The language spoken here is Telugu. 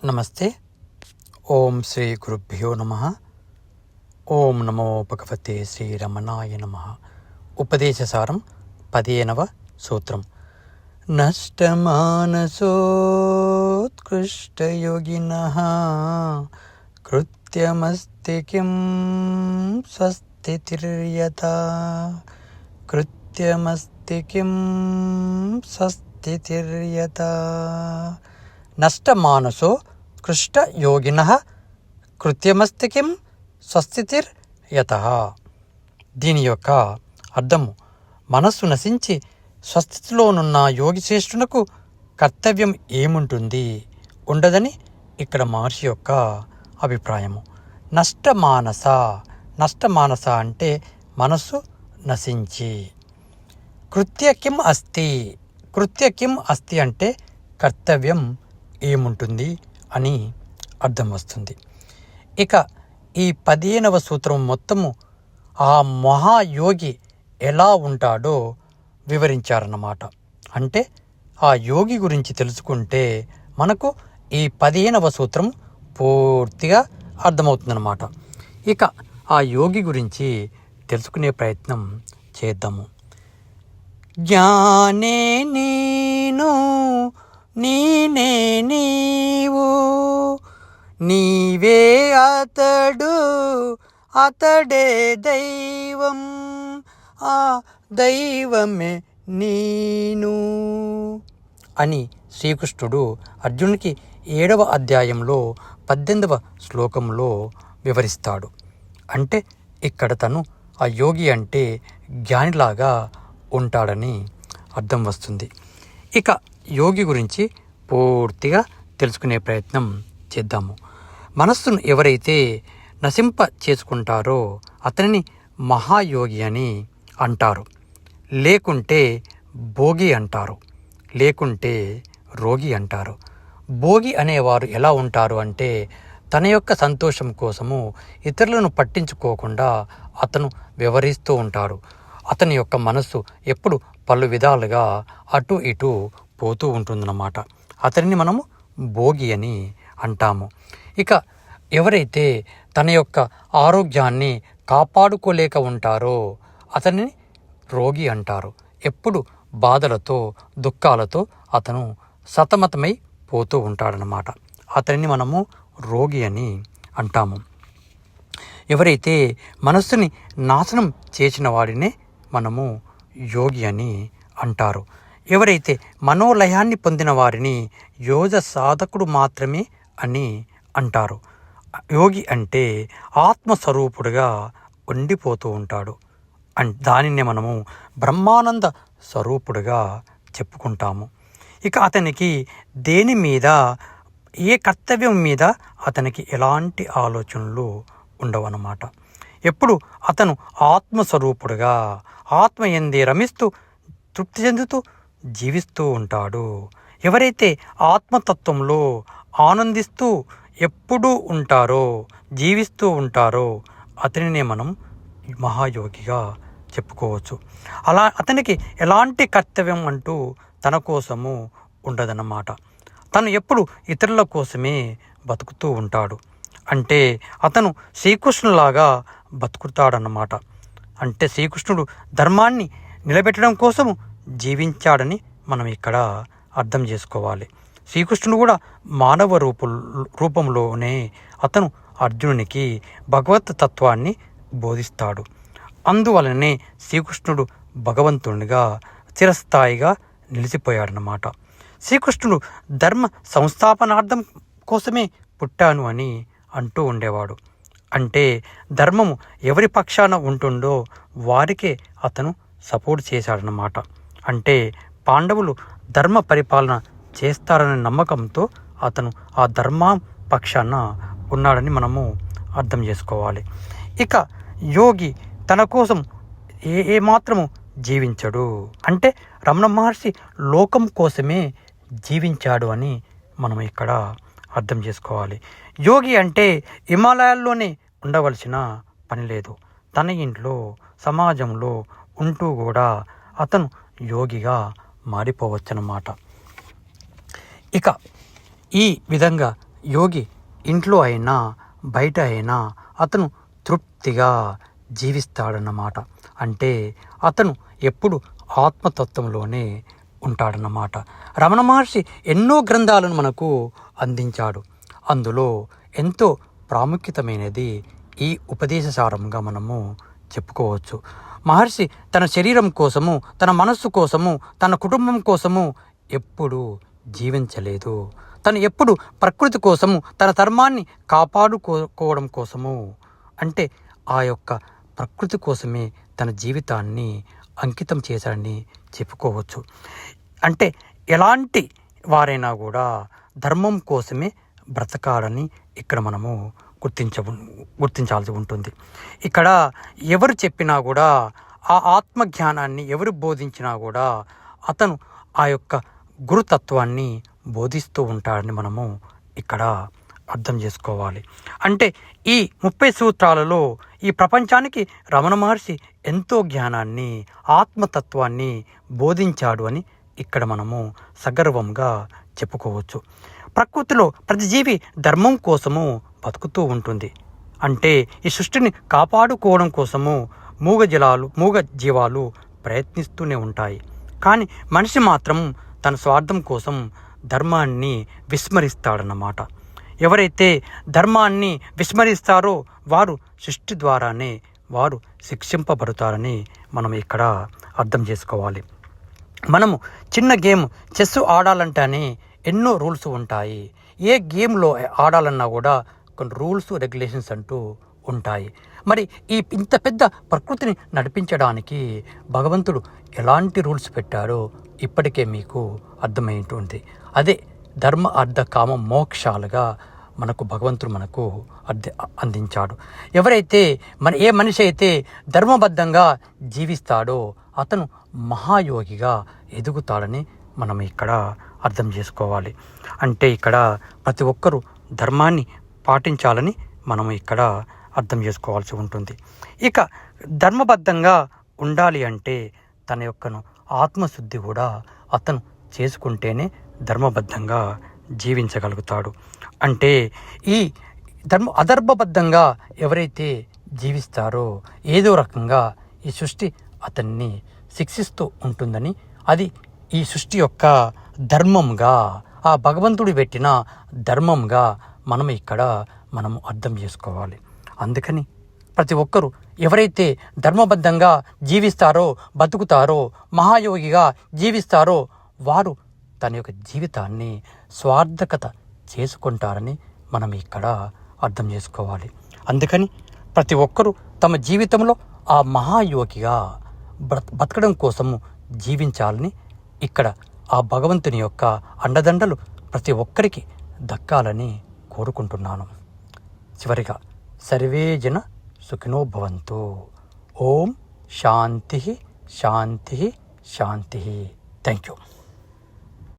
నమస్తే. ఓం శ్రీ గురుభ్యో నమః. ఓం నమో భగవతే శ్రీరమణాయ నమః. ఉపదేశసారం 15వ సూత్రం. నష్టమానసోత్కృష్టయోగినః కృత్యమస్తి కిం స్వస్థితిర్యథా. కృత్యమస్తి కిం స్వస్థితిర్యథా. నష్టమానసో కృష్టయోగినః కృత్యమస్తి కిం స్వస్థితిర్యతః. దీని యొక్క అర్థము, మనస్సు నశించి స్వస్థితిలోనున్న యోగి శ్రేష్ఠునకు కర్తవ్యం ఏముంటుంది, ఉండదని ఇక్కడ మహర్షి యొక్క అభిప్రాయము. నష్టమానస అంటే మనస్సు నశించి. కృత్య కిం అస్తి అంటే కర్తవ్యం ఏముంటుంది అని అర్థం వస్తుంది. ఇక ఈ 15వ సూత్రం మొత్తము ఆ మహాయోగి ఎలా ఉంటాడో వివరించారన్నమాట. అంటే ఆ యోగి గురించి తెలుసుకుంటే మనకు ఈ 15వ సూత్రం పూర్తిగా అర్థమవుతుందన్నమాట. ఇక ఆ యోగి గురించి తెలుసుకునే ప్రయత్నం చేద్దాము. జ్ఞానే నేను నీనే నీవు, నీవే అతడు అతడే దైవం, ఆ దైవమే నేను అని శ్రీకృష్ణుడు అర్జునునికి 7వ అధ్యాయంలో 18వ శ్లోకంలో వివరిస్తాడు. అంటే ఇక్కడ తను ఆ యోగి అంటే జ్ఞానిలాగా ఉంటాడని అర్థం వస్తుంది. ఇక యోగి గురించి పూర్తిగా తెలుసుకునే ప్రయత్నం చేద్దాము. మనస్సును ఎవరైతే నశింప చేసుకుంటారో అతనిని మహాయోగి అని అంటారు, లేకుంటే భోగి అంటారు, లేకుంటే రోగి అంటారు. భోగి అనేవారు ఎలా ఉంటారు అంటే తన యొక్క సంతోషం కోసము ఇతరులను పట్టించుకోకుండా అతను వ్యవహరిస్తూ ఉంటాడు. అతని యొక్క మనస్సు ఎప్పుడు పలు విధాలుగా అటు ఇటు పోతూ ఉంటుందన్నమాట. అతనిని మనము భోగి అని అంటాము. ఇక ఎవరైతే తన యొక్క ఆరోగ్యాన్ని కాపాడుకోలేక ఉంటారో అతనిని రోగి అంటారు. ఎప్పుడు బాధలతో దుఃఖాలతో అతను సతమతమై పోతూ ఉంటాడనమాట. అతనిని మనము రోగి అని అంటాము. ఎవరైతే మనస్సుని నాశనం చేసిన వాడినే మనము యోగి అని అంటారు. ఎవరైతే మనోలయాన్ని పొందిన వారిని యోగ సాధకుడు మాత్రమే అని అంటారు. యోగి అంటే ఆత్మస్వరూపుడుగా ఉండిపోతూ ఉంటాడు. దానిని మనము బ్రహ్మానంద స్వరూపుడుగా చెప్పుకుంటాము. ఇక అతనికి దేని మీద, ఏ కర్తవ్యం మీద అతనికి ఎలాంటి ఆలోచనలు ఉండవన్నమాట. ఎప్పుడు అతను ఆత్మస్వరూపుడుగా ఆత్మ యందే రమిస్తూ తృప్తి చెందుతూ జీవిస్తూ ఉంటాడు. ఎవరైతే ఆత్మతత్వంలో ఆనందిస్తూ ఎప్పుడూ ఉంటారో, జీవిస్తూ ఉంటారో అతనినే మనం మహాయోగిగా చెప్పుకోవచ్చు. అలా అతనికి ఎలాంటి కర్తవ్యం అంటూ తన కోసము ఉండదన్నమాట. తను ఎప్పుడు ఇతరుల కోసమే బతుకుతూ ఉంటాడు. అంటే అతను శ్రీకృష్ణులాగా బతుకుతాడన్నమాట. అంటే శ్రీకృష్ణుడు ధర్మాన్ని నిలబెట్టడం కోసము జీవించాడని మనం ఇక్కడ అర్థం చేసుకోవాలి. శ్రీకృష్ణుడు కూడా మానవ రూపంలోనే అతను అర్జునునికి భగవత్ తత్వాన్ని బోధిస్తాడు. అందువలనే శ్రీకృష్ణుడు భగవంతునిగా చిరస్థాయిగా నిలిచిపోయాడనమాట. శ్రీకృష్ణుడు ధర్మ సంస్థాపనార్థం కోసమే పుట్టాను అని అంటూ ఉండేవాడు. అంటే ధర్మము ఎవరి పక్షాన ఉంటుందో వారికే అతను సపోర్ట్ చేశాడనమాట. అంటే పాండవులు ధర్మ పరిపాలన చేస్తారనే నమ్మకంతో అతను ఆ ధర్మ పక్షాన ఉన్నాడని మనము అర్థం చేసుకోవాలి. ఇక యోగి తన కోసం ఏ మాత్రము జీవించడు. అంటే రమణ మహర్షి లోకం కోసమే జీవించాడు అని మనం ఇక్కడ అర్థం చేసుకోవాలి. యోగి అంటే హిమాలయాల్లోనే ఉండవలసిన పని లేదు. తన ఇంట్లో సమాజంలో ఉంటూ కూడా అతను యోగిగా మారిపోవచ్చన్నమాట. ఇక ఈ విధంగా యోగి ఇంట్లో అయినా బయట అయినా అతను తృప్తిగా జీవిస్తాడన్నమాట. అంటే అతను ఎప్పుడు ఆత్మతత్వంలోనే ఉంటాడన్నమాట. రమణ మహర్షి ఎన్నో గ్రంథాలను మనకు అందించాడు. అందులో ఎంతో ప్రాముఖ్యతమైనది ఈ ఉపదేశసారంగా మనము చెప్పుకోవచ్చు. మహర్షి తన శరీరం కోసము, తన మనస్సు కోసము, తన కుటుంబం కోసము ఎప్పుడూ జీవించలేదు. తను ఎప్పుడు ప్రకృతి కోసము, తన ధర్మాన్ని కాపాడుకోవడం కోసము, అంటే ఆ యొక్క ప్రకృతి కోసమే తన జీవితాన్ని అంకితం చేశాడని చెప్పుకోవచ్చు. అంటే ఎలాంటి వారైనా కూడా ధర్మం కోసమే బ్రతకాలని ఇక్కడ మనము గుర్తించాల్సి ఉంటుంది. ఇక్కడ ఎవరు చెప్పినా కూడా, ఆ ఆత్మజ్ఞానాన్ని ఎవరు బోధించినా కూడా అతను ఆ యొక్క గురుతత్వాన్ని బోధిస్తూ ఉంటాడని మనము ఇక్కడ అర్థం చేసుకోవాలి. అంటే ఈ 30 సూత్రాలలో ఈ ప్రపంచానికి రమణ మహర్షి ఎంతో జ్ఞానాన్ని, ఆత్మతత్వాన్ని బోధించాడు అని ఇక్కడ మనము సగర్వంగా చెప్పుకోవచ్చు. ప్రకృతిలో ప్రతి జీవి ధర్మం కోసము బతుకుతూ ఉంటుంది. అంటే ఈ సృష్టిని కాపాడుకోవడం కోసము మూగ జీవాలు ప్రయత్నిస్తూనే ఉంటాయి. కానీ మనిషి మాత్రం తన స్వార్థం కోసం ధర్మాన్ని విస్మరిస్తాడన్నమాట. ఎవరైతే ధర్మాన్ని విస్మరిస్తారో వారు సృష్టి ద్వారానే వారు శిక్షింపబడతారని మనం ఇక్కడ అర్థం చేసుకోవాలి. మనము చిన్న గేమ్ చెస్ ఆడాలంటేనే ఎన్నో రూల్స్ ఉంటాయి. ఏ గేమ్లో ఆడాలన్నా కూడా కొన్ని రూల్స్, రెగ్యులేషన్స్ అంటూ ఉంటాయి. మరి ఇంత పెద్ద ప్రకృతిని నడిపించడానికి భగవంతుడు ఎలాంటి రూల్స్ పెట్టారో ఇప్పటికే మీకు అర్థమైంటుంది. అదే ధర్మ, అర్థ, కామ, మోక్షాలుగా మనకు భగవంతుడు మనకు అందించాడు. ఎవరైతే ఏ మనిషి అయితే ధర్మబద్ధంగా జీవిస్తాడో అతను మహాయోగిగా ఎదుగుతాడని మనం ఇక్కడ అర్థం చేసుకోవాలి. అంటే ఇక్కడ ప్రతి ఒక్కరూ ధర్మాన్ని పాటించాలని మనం ఇక్కడ అర్థం చేసుకోవాల్సి ఉంటుంది. ఇక ధర్మబద్ధంగా ఉండాలి అంటే తన యొక్కను ఆత్మశుద్ధి కూడా అతను చేసుకుంటేనే ధర్మబద్ధంగా జీవించగలుగుతాడు. అంటే ఈ అధర్మబద్ధంగా ఎవరైతే జీవిస్తారో ఏదో రకంగా ఈ సృష్టి అతన్ని శిక్షిస్తూ ఉంటుందని, అది ఈ సృష్టి యొక్క ధర్మంగా, ఆ భగవంతుడు పెట్టిన ధర్మంగా మనము అర్థం చేసుకోవాలి. అందుకని ప్రతి ఒక్కరూ ఎవరైతే ధర్మబద్ధంగా జీవిస్తారో, బతుకుతారో, మహాయోగిగా జీవిస్తారో వారు తన యొక్క జీవితాన్ని స్వార్థకత చేసుకుంటారని మనం ఇక్కడ అర్థం చేసుకోవాలి. అందుకని ప్రతి ఒక్కరూ తమ జీవితంలో ఆ మహాయోగిగా బతకడం కోసము జీవించాలని ఇక్కడ ఆ భగవంతుని యొక్క అండదండలు ప్రతి ఒక్కరికి దక్కాలని కోరుకుంటున్నాను. చివరిగా సర్వే జన సుఖినో భవంతు. ఓం శాంతి శాంతి శాంతి. Thank you.